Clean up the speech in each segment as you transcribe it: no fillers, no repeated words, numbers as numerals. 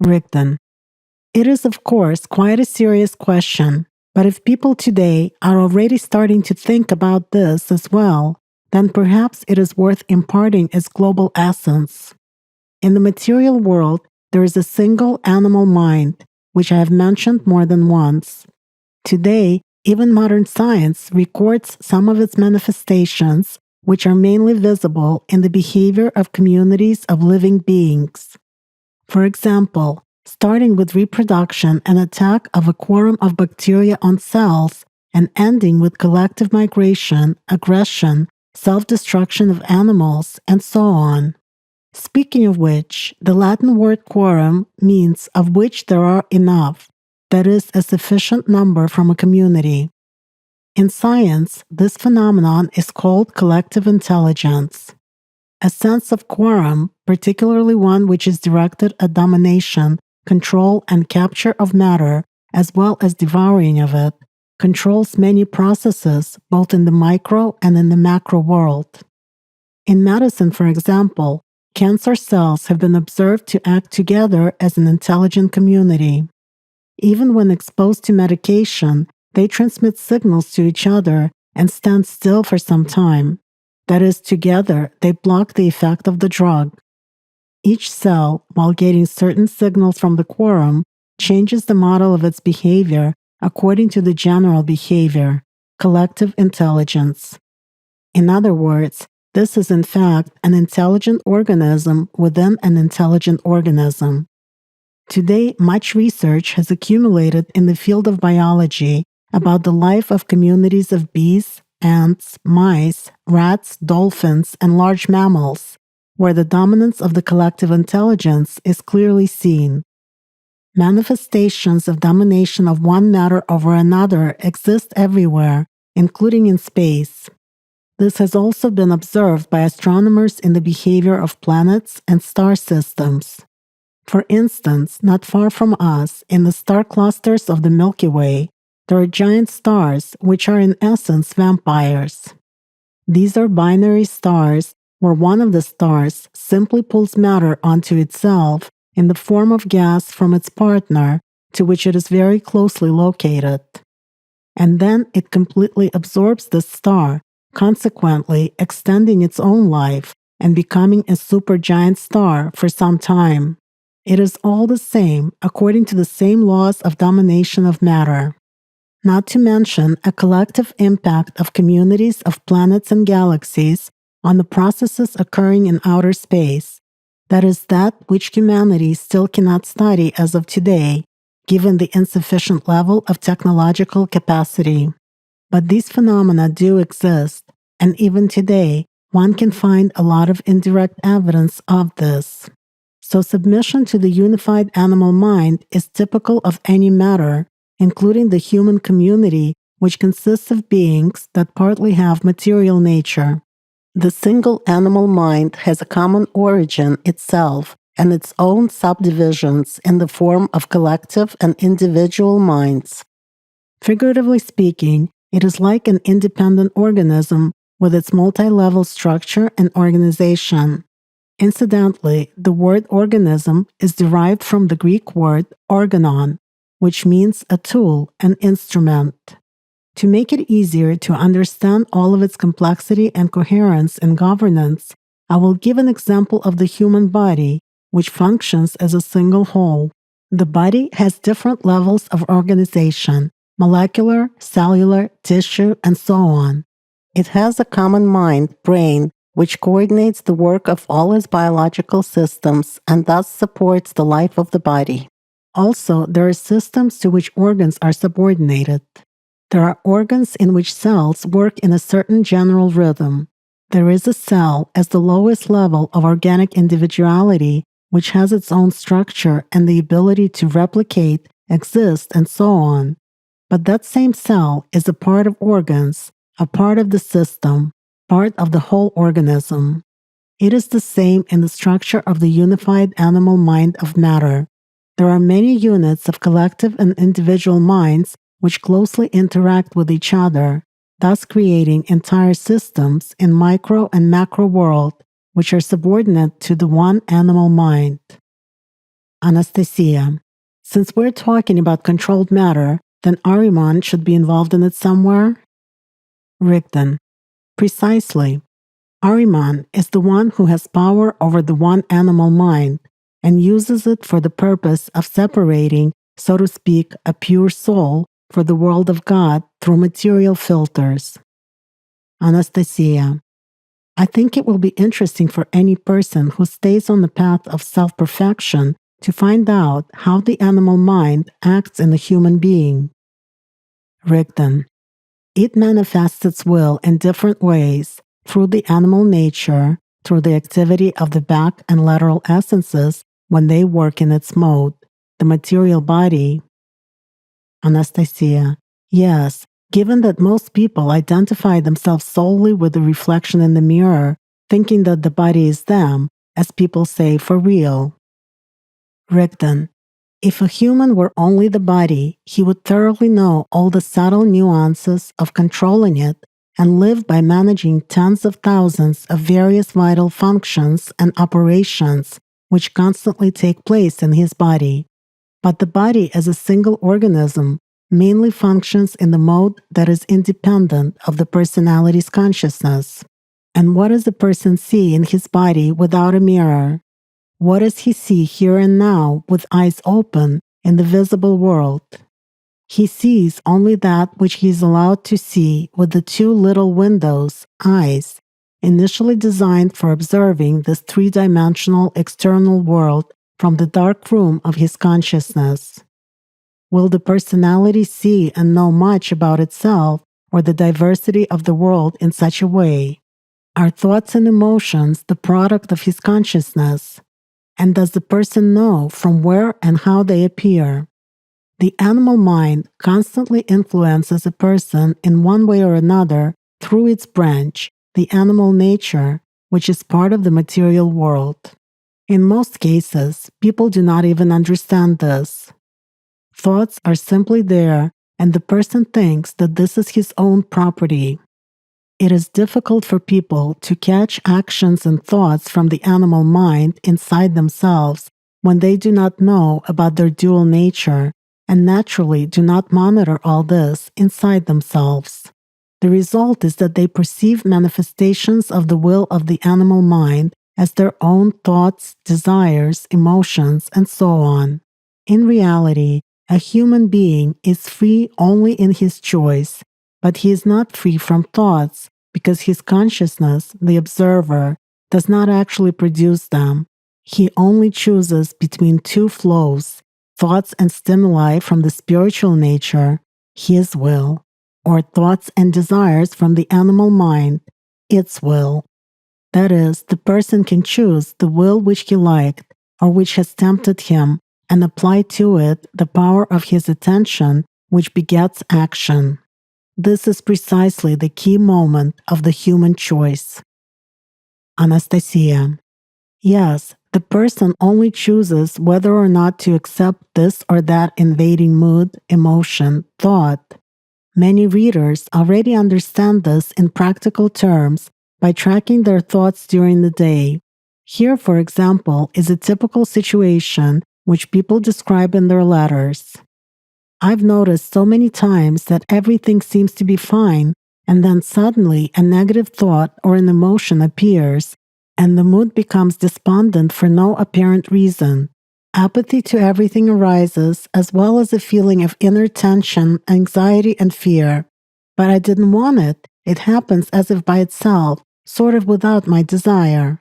Rigdon. It is, of course, quite a serious question, but if people today are already starting to think about this as well, then perhaps it is worth imparting its global essence. In the material world, there is a single animal mind, which I have mentioned more than once. Today, even modern science records some of its manifestations, which are mainly visible in the behavior of communities of living beings. For example, starting with reproduction and attack of a quorum of bacteria on cells, and ending with collective migration, aggression, self-destruction of animals, and so on. Speaking of which, the Latin word quorum means of which there are enough, that is, a sufficient number from a community. In science, this phenomenon is called collective intelligence. A sense of quorum, particularly one which is directed at domination, control, and capture of matter, as well as devouring of it, controls many processes both in the micro and in the macro world. In medicine, for example, cancer cells have been observed to act together as an intelligent community. Even when exposed to medication, they transmit signals to each other and stand still for some time. That is, together, they block the effect of the drug. Each cell, while getting certain signals from the quorum, changes the model of its behavior according to the general behavior, collective intelligence. In other words, this is in fact an intelligent organism within an intelligent organism. Today, much research has accumulated in the field of biology about the life of communities of bees, ants, mice, rats, dolphins, and large mammals, where the dominance of the collective intelligence is clearly seen. Manifestations of domination of one matter over another exist everywhere, including in space. This has also been observed by astronomers in the behavior of planets and star systems. For instance, not far from us, in the star clusters of the Milky Way, there are giant stars which are in essence vampires. These are binary stars where one of the stars simply pulls matter onto itself in the form of gas from its partner, to which it is very closely located. And then it completely absorbs this star, consequently extending its own life and becoming a supergiant star for some time. It is all the same, according to the same laws of domination of matter. Not to mention a collective impact of communities of planets and galaxies on the processes occurring in outer space, that is that which humanity still cannot study as of today, given the insufficient level of technological capacity. But these phenomena do exist, and even today, one can find a lot of indirect evidence of this. So submission to the unified animal mind is typical of any matter, including the human community, which consists of beings that partly have material nature. The single animal mind has a common origin itself and its own subdivisions in the form of collective and individual minds. Figuratively speaking, it is like an independent organism with its multi-level structure and organization. Incidentally, the word organism is derived from the Greek word organon, which means a tool, an instrument. To make it easier to understand all of its complexity and coherence in governance, I will give an example of the human body, which functions as a single whole. The body has different levels of organization: molecular, cellular, tissue, and so on. It has a common mind, brain, which coordinates the work of all its biological systems and thus supports the life of the body. Also, there are systems to which organs are subordinated. There are organs in which cells work in a certain general rhythm. There is a cell as the lowest level of organic individuality, which has its own structure and the ability to replicate, exist, and so on. But that same cell is a part of organs, a part of the system, part of the whole organism. It is the same in the structure of the unified animal mind of matter. There are many units of collective and individual minds which closely interact with each other, thus creating entire systems in micro and macro world which are subordinate to the one animal mind. Anastasia. Since we're talking about controlled matter, then Ahriman should be involved in it somewhere? Rigdon. Precisely. Ahriman is the one who has power over the one animal mind and uses it for the purpose of separating, so to speak, a pure soul for the world of God through material filters. Anastasia. I think it will be interesting for any person who stays on the path of self-perfection to find out how the animal mind acts in a human being. Rigdon. It manifests its will in different ways, through the animal nature, through the activity of the back and lateral essences when they work in its mode, the material body. Anastasia. Yes, given that most people identify themselves solely with the reflection in the mirror, thinking that the body is them, as people say, for real. Rigdon. If a human were only the body, he would thoroughly know all the subtle nuances of controlling it and live by managing tens of thousands of various vital functions and operations which constantly take place in his body. But the body as a single organism mainly functions in the mode that is independent of the personality's consciousness. And what does a person see in his body without a mirror? What does he see here and now with eyes open in the visible world? He sees only that which he is allowed to see with the two little windows, eyes, initially designed for observing this three-dimensional external world from the dark room of his consciousness. Will the personality see and know much about itself or the diversity of the world in such a way? Are thoughts and emotions the product of his consciousness? And does the person know from where and how they appear? The animal mind constantly influences a person in one way or another through its branch, the animal nature, which is part of the material world. In most cases, people do not even understand this. Thoughts are simply there, and the person thinks that this is his own property. It is difficult for people to catch actions and thoughts from the animal mind inside themselves when they do not know about their dual nature and naturally do not monitor all this inside themselves. The result is that they perceive manifestations of the will of the animal mind as their own thoughts, desires, emotions, and so on. In reality, a human being is free only in his choice, but he is not free from thoughts because his consciousness, the observer, does not actually produce them. He only chooses between two flows, thoughts and stimuli from the spiritual nature, his will, or thoughts and desires from the animal mind, its will. That is, the person can choose the will which he liked or which has tempted him and apply to it the power of his attention which begets action. This is precisely the key moment of the human choice. Anastasia. Yes, the person only chooses whether or not to accept this or that invading mood, emotion, thought. Many readers already understand this in practical terms by tracking their thoughts during the day. Here, for example, is a typical situation which people describe in their letters. I've noticed so many times that everything seems to be fine, and then suddenly a negative thought or an emotion appears, and the mood becomes despondent for no apparent reason. Apathy to everything arises, as well as a feeling of inner tension, anxiety, and fear. But I didn't want it. It happens as if by itself, sort of without my desire.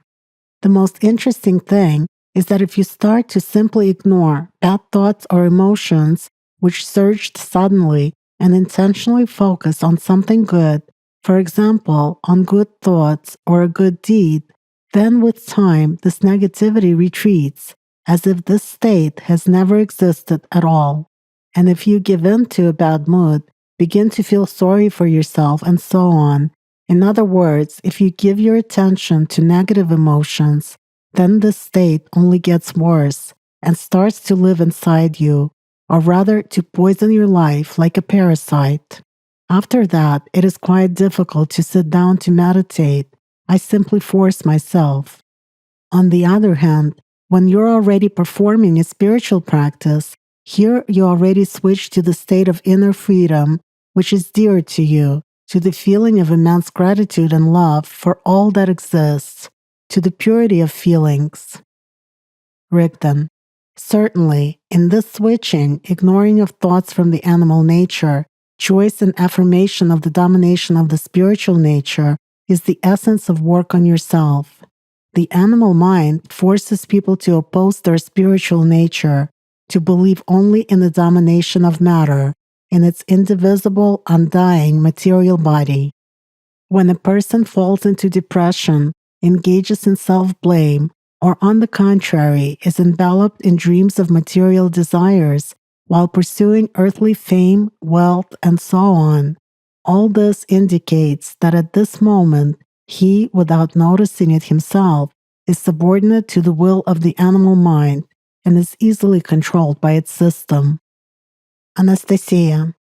The most interesting thing is that if you start to simply ignore bad thoughts or emotions which surged suddenly and intentionally focus on something good, for example, on good thoughts or a good deed, then with time this negativity retreats, as if this state has never existed at all. And if you give in to a bad mood, begin to feel sorry for yourself and so on. In other words, if you give your attention to negative emotions, then this state only gets worse and starts to live inside you, or rather to poison your life like a parasite. After that, it is quite difficult to sit down to meditate. I simply force myself. On the other hand, When you're already performing a spiritual practice, here you already switch to the state of inner freedom, which is dear to you, to the feeling of immense gratitude and love for all that exists, to the purity of feelings. Rigdon. Certainly, in this switching, ignoring of thoughts from the animal nature, choice and affirmation of the domination of the spiritual nature is the essence of work on yourself. The animal mind forces people to oppose their spiritual nature, to believe only in the domination of matter, in its indivisible, undying material body. When a person falls into depression, engages in self-blame, or on the contrary, is enveloped in dreams of material desires while pursuing earthly fame, wealth, and so on, all this indicates that at this moment, he, without noticing it himself, is subordinate to the will of the animal mind and is easily controlled by its system. Anastasia.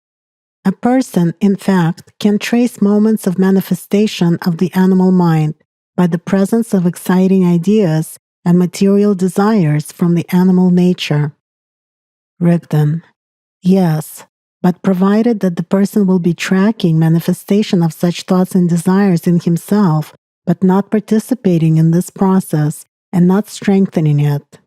A person, in fact, can trace moments of manifestation of the animal mind by the presence of exciting ideas and material desires from the animal nature. Rigdon. Yes, but provided that the person will be tracking manifestation of such thoughts and desires in himself, but not participating in this process and not strengthening it.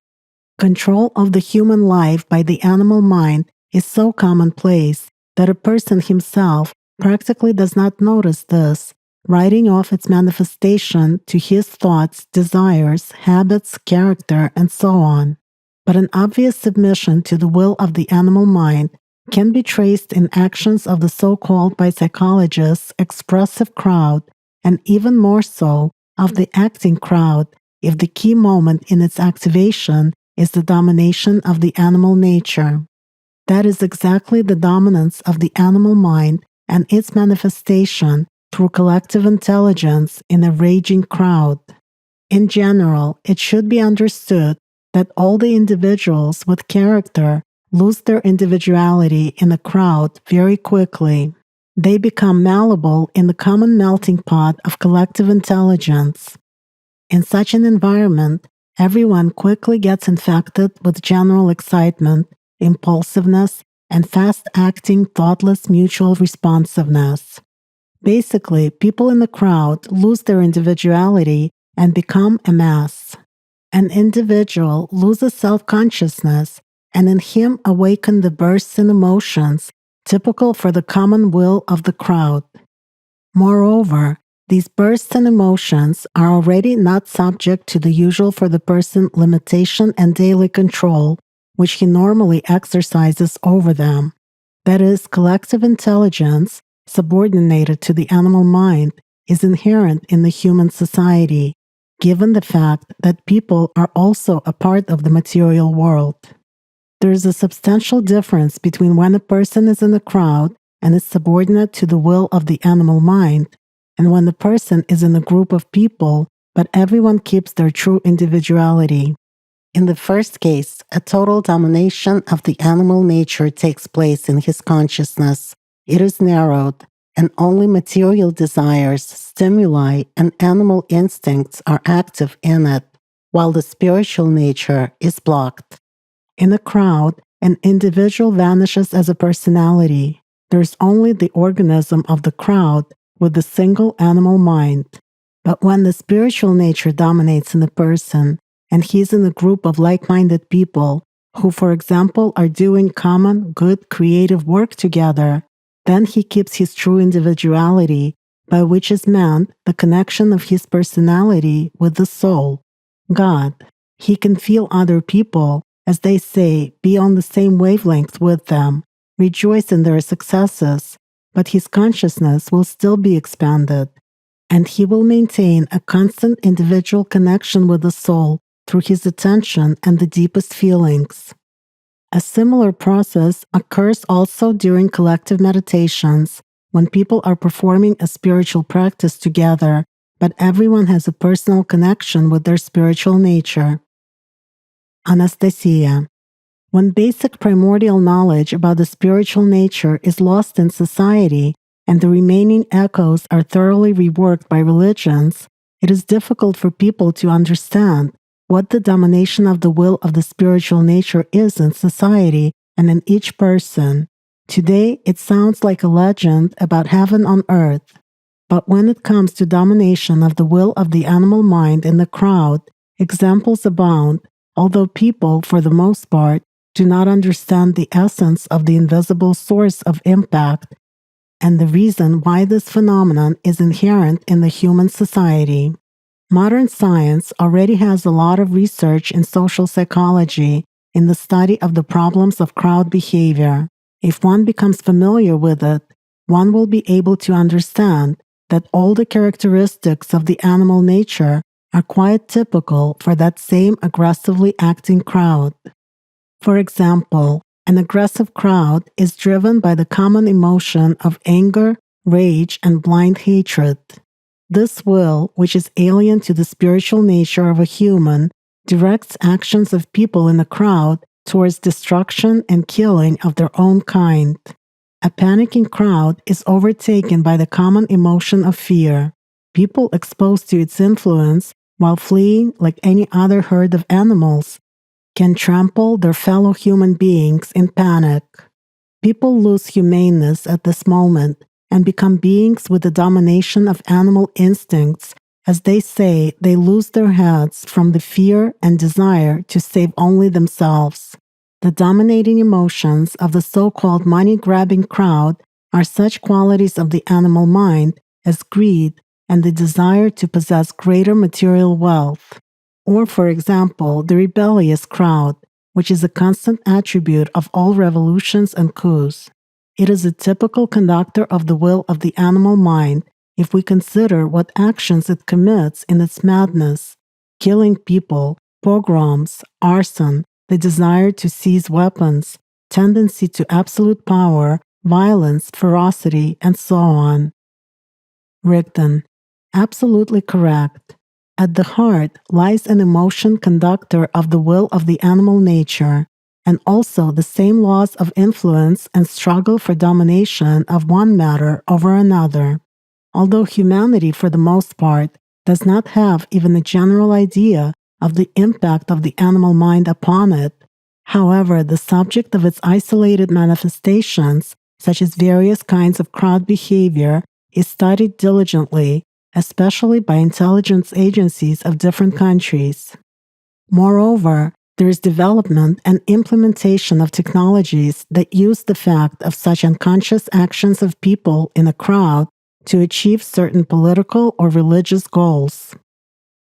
Control of the human life by the animal mind is so commonplace that a person himself practically does not notice this, writing off its manifestation to his thoughts, desires, habits, character, and so on. But an obvious submission to the will of the animal mind can be traced in actions of the so-called by psychologists expressive crowd, and even more so of the acting crowd if the key moment in its activation is the domination of the animal nature. That is exactly the dominance of the animal mind and its manifestation through collective intelligence in a raging crowd. In general, it should be understood that all the individuals with character lose their individuality in a crowd very quickly. They become malleable in the common melting pot of collective intelligence. In such an environment, everyone quickly gets infected with general excitement, impulsiveness, and fast-acting, thoughtless mutual responsiveness. Basically, people in the crowd lose their individuality and become a mass. An individual loses self-consciousness, and in him awaken the bursts in emotions typical for the common will of the crowd. Moreover, these bursts and emotions are already not subject to the usual for the person limitation and daily control, which he normally exercises over them. That is, collective intelligence, subordinated to the animal mind, is inherent in the human society, given the fact that people are also a part of the material world. There is a substantial difference between when a person is in a crowd and is subordinate to the will of the animal mind, and when the person is in a group of people, but everyone keeps their true individuality. In the first case, a total domination of the animal nature takes place in his consciousness. It is narrowed, and only material desires, stimuli, and animal instincts are active in it, while the spiritual nature is blocked. In a crowd, an individual vanishes as a personality. There is only the organism of the crowd with the single animal mind. But when the spiritual nature dominates in a person, and he is in a group of like-minded people who, for example, are doing common, good, creative work together, then he keeps his true individuality, by which is meant the connection of his personality with the soul, God. He can feel other people, as they say, be on the same wavelength with them, rejoice in their successes, but his consciousness will still be expanded, and he will maintain a constant individual connection with the soul through his attention and the deepest feelings. A similar process occurs also during collective meditations, when people are performing a spiritual practice together, but everyone has a personal connection with their spiritual nature. Anastasia. When basic primordial knowledge about the spiritual nature is lost in society, and the remaining echoes are thoroughly reworked by religions, it is difficult for people to understand what the domination of the will of the spiritual nature is in society and in each person. Today, it sounds like a legend about heaven on earth. But when it comes to domination of the will of the animal mind in the crowd, examples abound, although people, for the most part, do not understand the essence of the invisible source of impact and the reason why this phenomenon is inherent in the human society. Modern science already has a lot of research in social psychology in the study of the problems of crowd behavior. If one becomes familiar with it, one will be able to understand that all the characteristics of the animal nature are quite typical for that same aggressively acting crowd. For example, an aggressive crowd is driven by the common emotion of anger, rage, and blind hatred. This will, which is alien to the spiritual nature of a human, directs actions of people in the crowd towards destruction and killing of their own kind. A panicking crowd is overtaken by the common emotion of fear. People exposed to its influence, while fleeing like any other herd of animals, can trample their fellow human beings in panic. People lose humaneness at this moment and become beings with the domination of animal instincts. As they say, they lose their heads from the fear and desire to save only themselves. The dominating emotions of the so-called money-grabbing crowd are such qualities of the animal mind as greed and the desire to possess greater material wealth. Or, for example, the rebellious crowd, which is a constant attribute of all revolutions and coups. It is a typical conductor of the will of the animal mind if we consider what actions it commits in its madness: killing people, pogroms, arson, the desire to seize weapons, tendency to absolute power, violence, ferocity, and so on. Rigdon: absolutely correct. At the heart lies an emotion conductor of the will of the animal nature, and also the same laws of influence and struggle for domination of one matter over another. Although humanity, for the most part, does not have even a general idea of the impact of the animal mind upon it, however, the subject of its isolated manifestations, such as various kinds of crowd behavior, is studied diligently, especially by intelligence agencies of different countries. Moreover, there is development and implementation of technologies that use the fact of such unconscious actions of people in a crowd to achieve certain political or religious goals.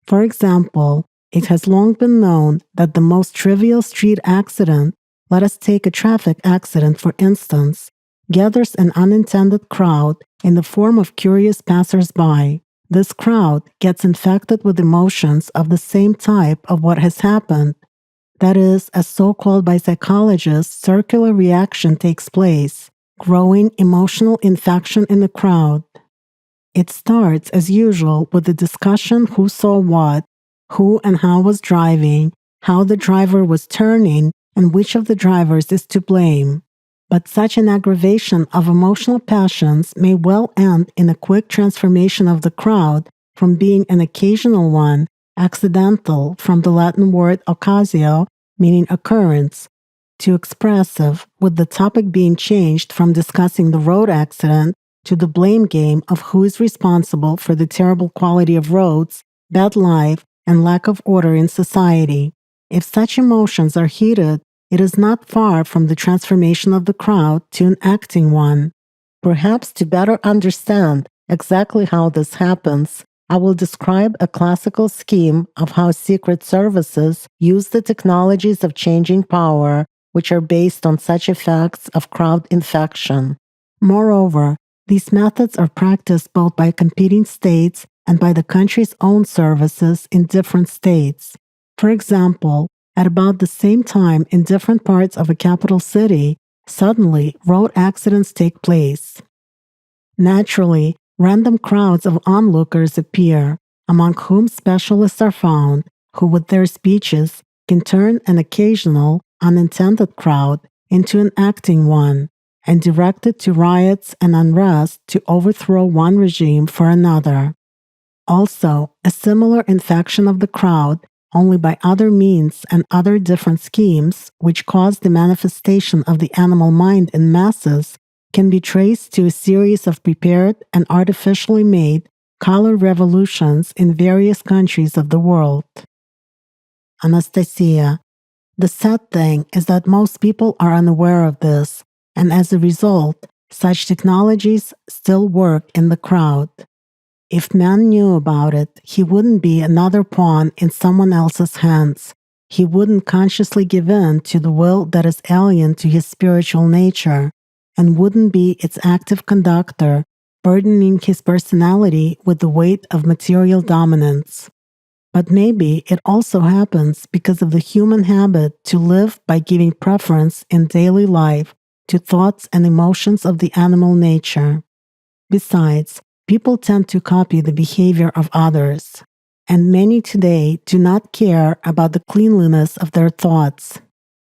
For example, it has long been known that the most trivial street accident, let us take a traffic accident for instance, gathers an unintended crowd in the form of curious passers-by. This crowd gets infected with emotions of the same type of what has happened. That is, as so-called by psychologists, circular reaction takes place, growing emotional infection in the crowd. It starts, as usual, with the discussion who saw what, who and how was driving, how the driver was turning, and which of the drivers is to blame. But such an aggravation of emotional passions may well end in a quick transformation of the crowd from being an occasional one, accidental, from the Latin word occasio, meaning occurrence, to expressive, with the topic being changed from discussing the road accident to the blame game of who is responsible for the terrible quality of roads, bad life, and lack of order in society. If such emotions are heated, it is not far from the transformation of the crowd to an acting one. Perhaps to better understand exactly how this happens, I will describe a classical scheme of how secret services use the technologies of changing power, which are based on such effects of crowd infection. Moreover, these methods are practiced both by competing states and by the country's own services in different states. For example, at about the same time in different parts of a capital city, suddenly road accidents take place. Naturally, random crowds of onlookers appear, among whom specialists are found, who with their speeches can turn an occasional, unintended crowd into an acting one, and direct it to riots and unrest to overthrow one regime for another. Also, a similar infection of the crowd only by other means and other different schemes, which cause the manifestation of the animal mind in masses, can be traced to a series of prepared and artificially made color revolutions in various countries of the world. Anastasia. The sad thing is that most people are unaware of this, and as a result, such technologies still work in the crowd. If man knew about it, he wouldn't be another pawn in someone else's hands. He wouldn't consciously give in to the will that is alien to his spiritual nature, and wouldn't be its active conductor, burdening his personality with the weight of material dominance. But maybe it also happens because of the human habit to live by giving preference in daily life to thoughts and emotions of the animal nature. Besides, people tend to copy the behavior of others, and many today do not care about the cleanliness of their thoughts.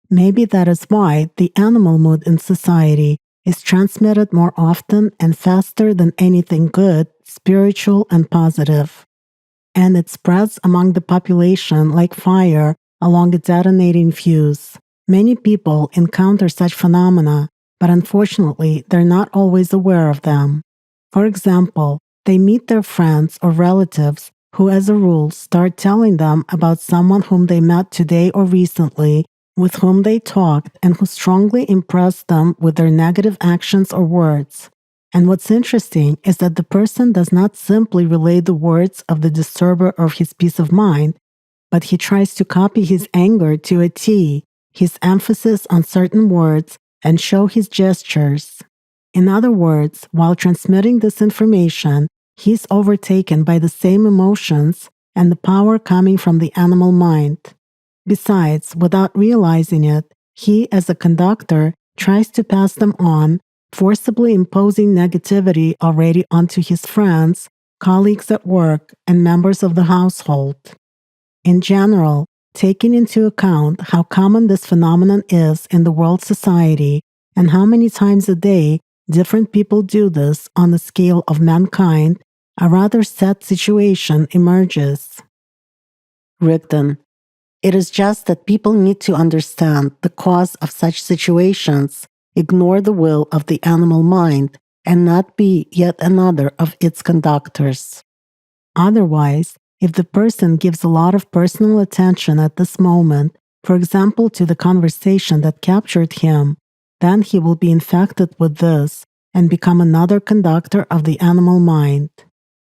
Maybe that is why the animal mood in society is transmitted more often and faster than anything good, spiritual, and positive. And it spreads among the population like fire along a detonating fuse. Many people encounter such phenomena, but unfortunately, they're not always aware of them. For example, they meet their friends or relatives who, as a rule, start telling them about someone whom they met today or recently, with whom they talked, and who strongly impressed them with their negative actions or words. And what's interesting is that the person does not simply relay the words of the disturber of his peace of mind, but he tries to copy his anger to a T, his emphasis on certain words, and show his gestures. In other words, while transmitting this information, he's overtaken by the same emotions and the power coming from the animal mind. Besides, without realizing it, he, as a conductor, tries to pass them on, forcibly imposing negativity already onto his friends, colleagues at work, and members of the household. In general, taking into account how common this phenomenon is in the world society and how many times a day different people do this on the scale of mankind, a rather sad situation emerges. Rigdon. It is just that people need to understand the cause of such situations, ignore the will of the animal mind, and not be yet another of its conductors. Otherwise, if the person gives a lot of personal attention at this moment, for example to the conversation that captured him, then he will be infected with this and become another conductor of the animal mind.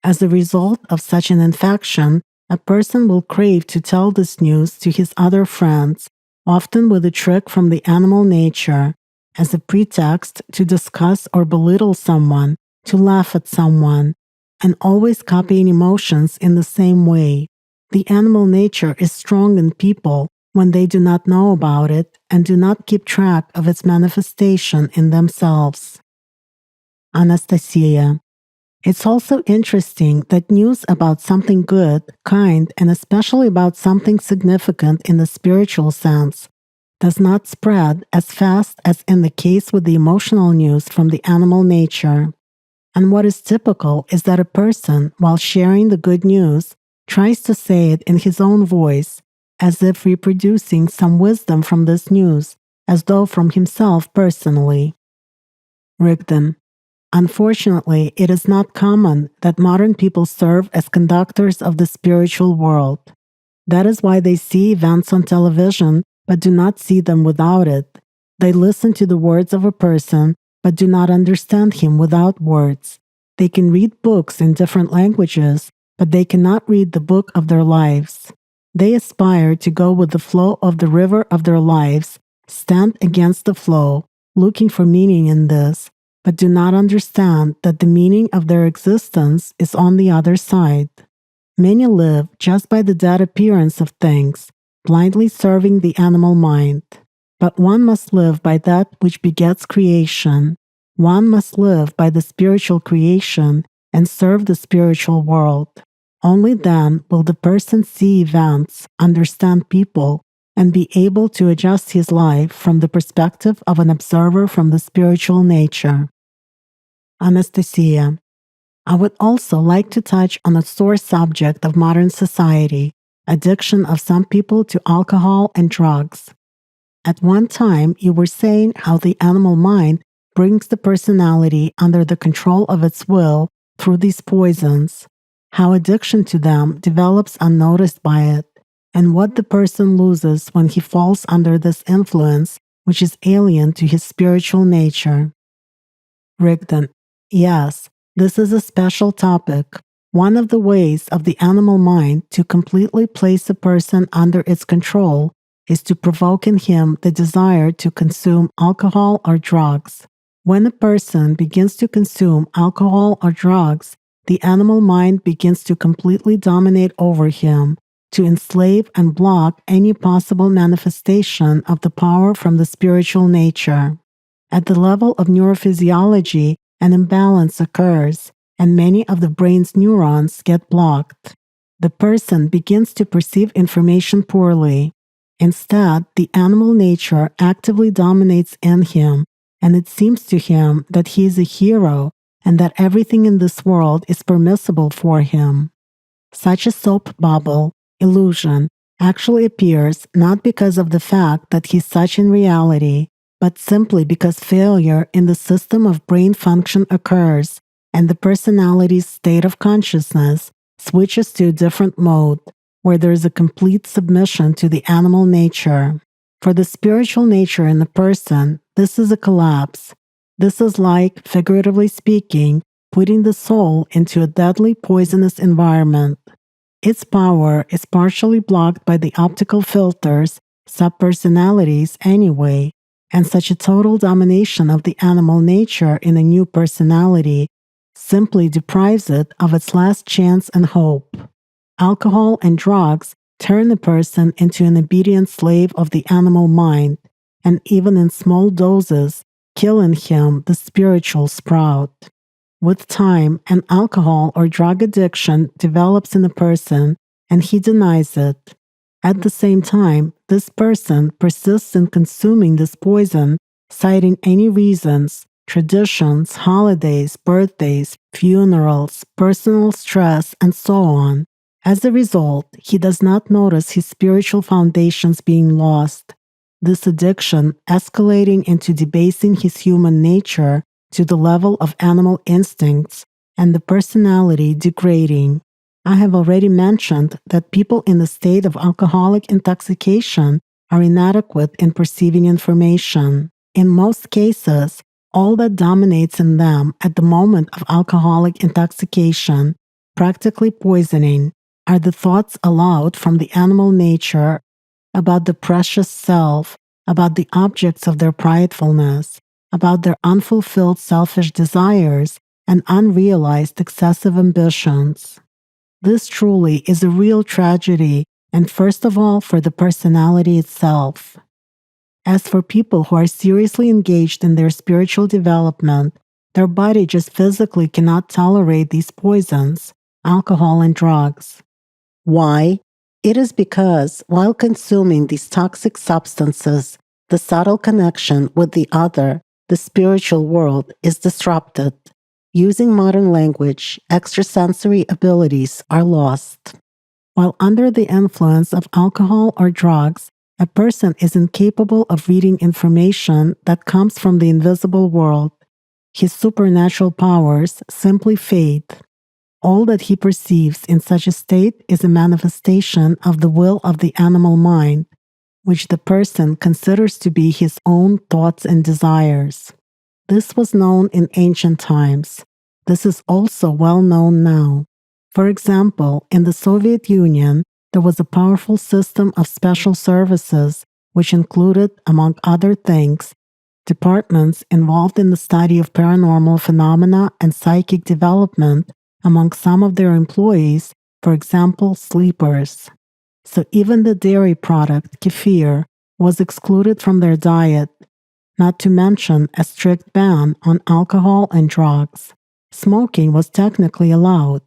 As a result of such an infection, a person will crave to tell this news to his other friends, often with a trick from the animal nature, as a pretext to discuss or belittle someone, to laugh at someone, and always copying emotions in the same way. The animal nature is strong in people when they do not know about it and do not keep track of its manifestation in themselves. Anastasia. It's also interesting that news about something good, kind, and especially about something significant in the spiritual sense does not spread as fast as in the case with the emotional news from the animal nature. And what is typical is that a person, while sharing the good news, tries to say it in his own voice, as if reproducing some wisdom from this news, as though from himself personally. Rigdon. Unfortunately, it is not common that modern people serve as conductors of the spiritual world. That is why they see events on television but do not see them without it. They listen to the words of a person but do not understand him without words. They can read books in different languages, but they cannot read the book of their lives. They aspire to go with the flow of the river of their lives, stand against the flow, looking for meaning in this, but do not understand that the meaning of their existence is on the other side. Many live just by the dead appearance of things, blindly serving the animal mind. But one must live by that which begets creation. One must live by the spiritual creation and serve the spiritual world. Only then will the person see events, understand people, and be able to adjust his life from the perspective of an observer from the spiritual nature. Anastasia. I would also like to touch on a sore subject of modern society, addiction of some people to alcohol and drugs. At one time, you were saying how the animal mind brings the personality under the control of its will through these poisons, how addiction to them develops unnoticed by it, and what the person loses when he falls under this influence, which is alien to his spiritual nature. Rigdon: Yes, this is a special topic. One of the ways of the animal mind to completely place a person under its control is to provoke in him the desire to consume alcohol or drugs. When a person begins to consume alcohol or drugs, the animal mind begins to completely dominate over him, to enslave and block any possible manifestation of the power from the spiritual nature. At the level of neurophysiology, an imbalance occurs, and many of the brain's neurons get blocked. The person begins to perceive information poorly. Instead, the animal nature actively dominates in him, and it seems to him that he is a hero and that everything in this world is permissible for him. Such a soap bubble, illusion, actually appears not because of the fact that he's such in reality, but simply because failure in the system of brain function occurs, and the personality's state of consciousness switches to a different mode, where there is a complete submission to the animal nature. For the spiritual nature in the person, this is a collapse. This is like, figuratively speaking, putting the soul into a deadly poisonous environment. Its power is partially blocked by the optical filters, subpersonalities anyway, and such a total domination of the animal nature in a new personality simply deprives it of its last chance and hope. Alcohol and drugs turn the person into an obedient slave of the animal mind, and even in small doses, kill in him the spiritual sprout. With time, an alcohol or drug addiction develops in a person, and he denies it. At the same time, this person persists in consuming this poison, citing any reasons, traditions, holidays, birthdays, funerals, personal stress, and so on. As a result, he does not notice his spiritual foundations being lost. This addiction escalating into debasing his human nature to the level of animal instincts and the personality degrading. I have already mentioned that people in the state of alcoholic intoxication are inadequate in perceiving information. In most cases, all that dominates in them at the moment of alcoholic intoxication, practically poisoning, are the thoughts aloud from the animal nature about the precious self, about the objects of their pridefulness, about their unfulfilled selfish desires and unrealized excessive ambitions. This truly is a real tragedy, and first of all for the personality itself. As for people who are seriously engaged in their spiritual development, their body just physically cannot tolerate these poisons, alcohol and drugs. Why? It is because while consuming these toxic substances, the subtle connection with the other, the spiritual world, is disrupted. Using modern language, extrasensory abilities are lost. While under the influence of alcohol or drugs, a person is incapable of reading information that comes from the invisible world. His supernatural powers simply fade. All that he perceives in such a state is a manifestation of the will of the animal mind, which the person considers to be his own thoughts and desires. This was known in ancient times. This is also well known now. For example, in the Soviet Union, there was a powerful system of special services, which included, among other things, departments involved in the study of paranormal phenomena and psychic development among some of their employees, for example, sleepers. So even the dairy product, kefir, was excluded from their diet, not to mention a strict ban on alcohol and drugs. Smoking was technically allowed.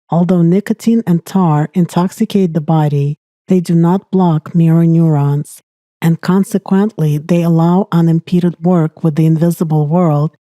Although nicotine and tar intoxicate the body, they do not block mirror neurons, and consequently they allow unimpeded work with the invisible world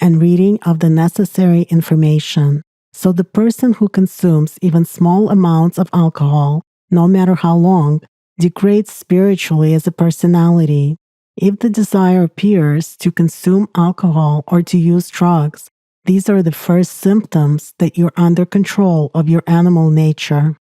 and reading of the necessary information. So the person who consumes even small amounts of alcohol no matter how long, degrades spiritually as a personality. If the desire appears to consume alcohol or to use drugs, these are the first symptoms that you're under control of your animal nature.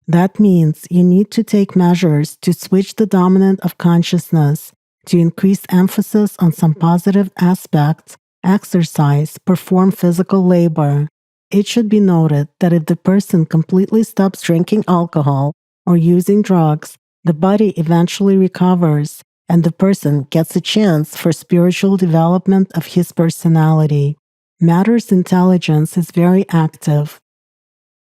That means you need to take measures to switch the dominant of consciousness, to increase emphasis on some positive aspects, exercise, perform physical labor. It should be noted that if the person completely stops drinking alcohol or using drugs, the body eventually recovers and the person gets a chance for spiritual development of his personality. Matter's intelligence is very active.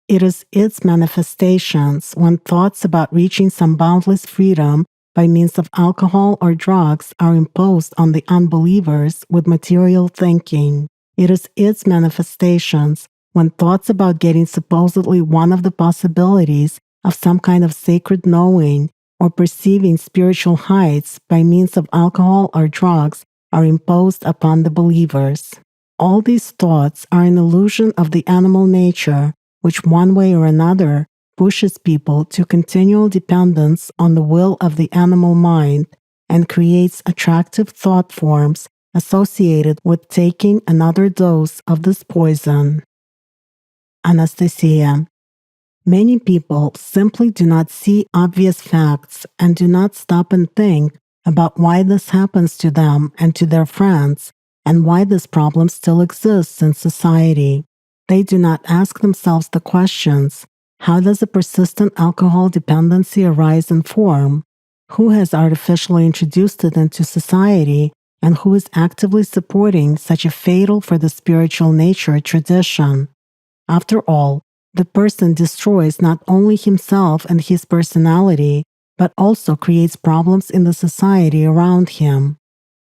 It is its manifestations when thoughts about reaching some boundless freedom by means of alcohol or drugs are imposed on the unbelievers with material thinking. It is its manifestations when thoughts about getting supposedly one of the possibilities of some kind of sacred knowing or perceiving spiritual heights by means of alcohol or drugs are imposed upon the believers. All these thoughts are an illusion of the animal nature, which one way or another pushes people to continual dependence on the will of the animal mind and creates attractive thought forms associated with taking another dose of this poison. Anastasia. Many people simply do not see obvious facts and do not stop and think about why this happens to them and to their friends and why this problem still exists in society. They do not ask themselves the questions: how does a persistent alcohol dependency arise and form? Who has artificially introduced it into society, and who is actively supporting such a fatal for the spiritual nature tradition? After all, the person destroys not only himself and his personality, but also creates problems in the society around him.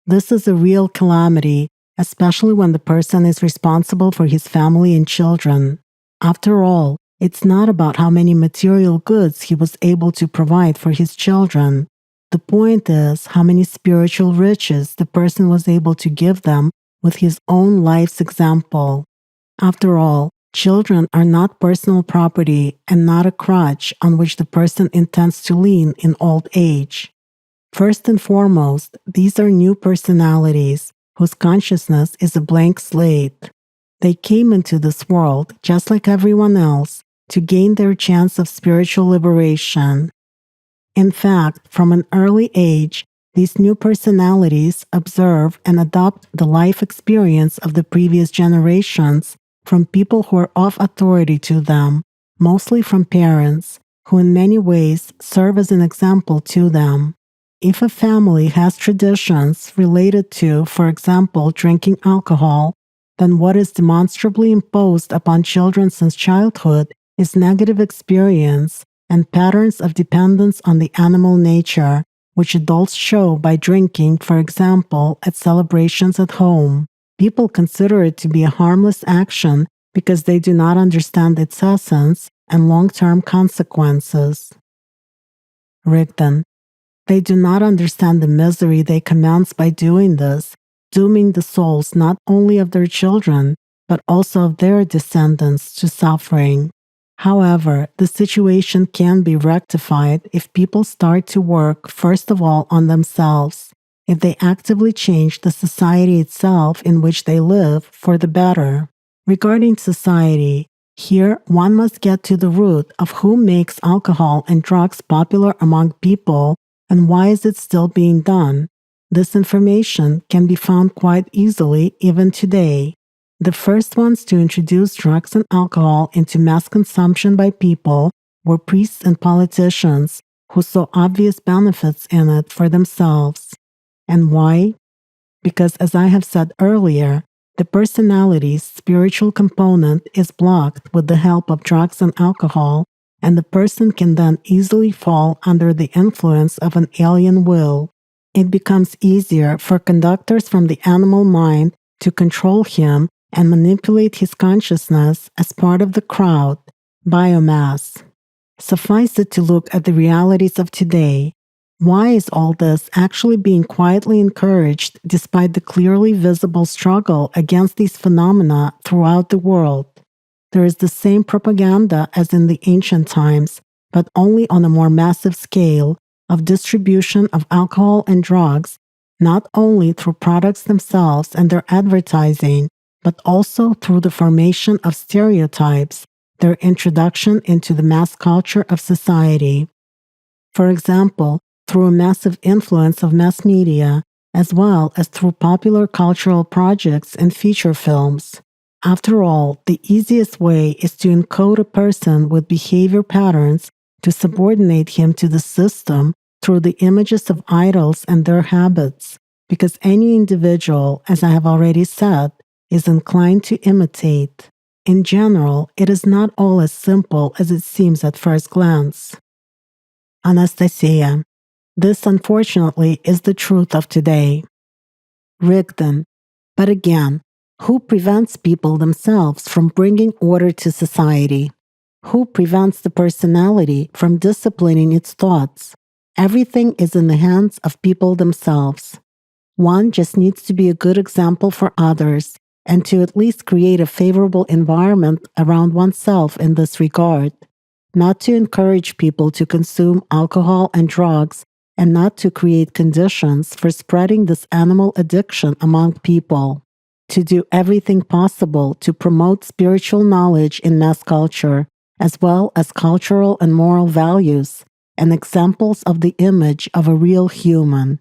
This is a real calamity, especially when the person is responsible for his family and children. After all, it's not about how many material goods he was able to provide for his children. The point is how many spiritual riches the person was able to give them with his own life's example. After all, children are not personal property and not a crutch on which the person intends to lean in old age. First and foremost, these are new personalities whose consciousness is a blank slate. They came into this world, just like everyone else, to gain their chance of spiritual liberation. In fact, from an early age, these new personalities observe and adopt the life experience of the previous generations from people who are of authority to them, mostly from parents, who in many ways serve as an example to them. If a family has traditions related to, for example, drinking alcohol, then what is demonstrably imposed upon children since childhood is negative experience and patterns of dependence on the animal nature, which adults show by drinking, for example, at celebrations at home. People consider it to be a harmless action because they do not understand its essence and long-term consequences. Rigdon. They do not understand the misery they commence by doing this, dooming the souls not only of their children, but also of their descendants to suffering. However, the situation can be rectified if people start to work first of all on themselves, if they actively change the society itself in which they live for the better. Regarding society, here one must get to the root of who makes alcohol and drugs popular among people and why is it still being done. This information can be found quite easily even today. The first ones to introduce drugs and alcohol into mass consumption by people were priests and politicians who saw obvious benefits in it for themselves. And why? Because, as I have said earlier, the personality's spiritual component is blocked with the help of drugs and alcohol, and the person can then easily fall under the influence of an alien will. It becomes easier for conductors from the animal mind to control him and manipulate his consciousness as part of the crowd, biomass. Suffice it to look at the realities of today. Why is all this actually being quietly encouraged despite the clearly visible struggle against these phenomena throughout the world? There is the same propaganda as in the ancient times, but only on a more massive scale, of distribution of alcohol and drugs, not only through products themselves and their advertising, but also through the formation of stereotypes, their introduction into the mass culture of society. For example, through a massive influence of mass media, as well as through popular cultural projects and feature films. After all, the easiest way is to encode a person with behavior patterns to subordinate him to the system through the images of idols and their habits, because any individual, as I have already said, is inclined to imitate. In general, it is not all as simple as it seems at first glance. Anastasia. This, unfortunately, is the truth of today. Rigdon. But again, who prevents people themselves from bringing order to society? Who prevents the personality from disciplining its thoughts? Everything is in the hands of people themselves. One just needs to be a good example for others and to at least create a favorable environment around oneself in this regard. Not to encourage people to consume alcohol and drugs, and not to create conditions for spreading this animal addiction among people. To do everything possible to promote spiritual knowledge in mass culture, as well as cultural and moral values, and examples of the image of a real human.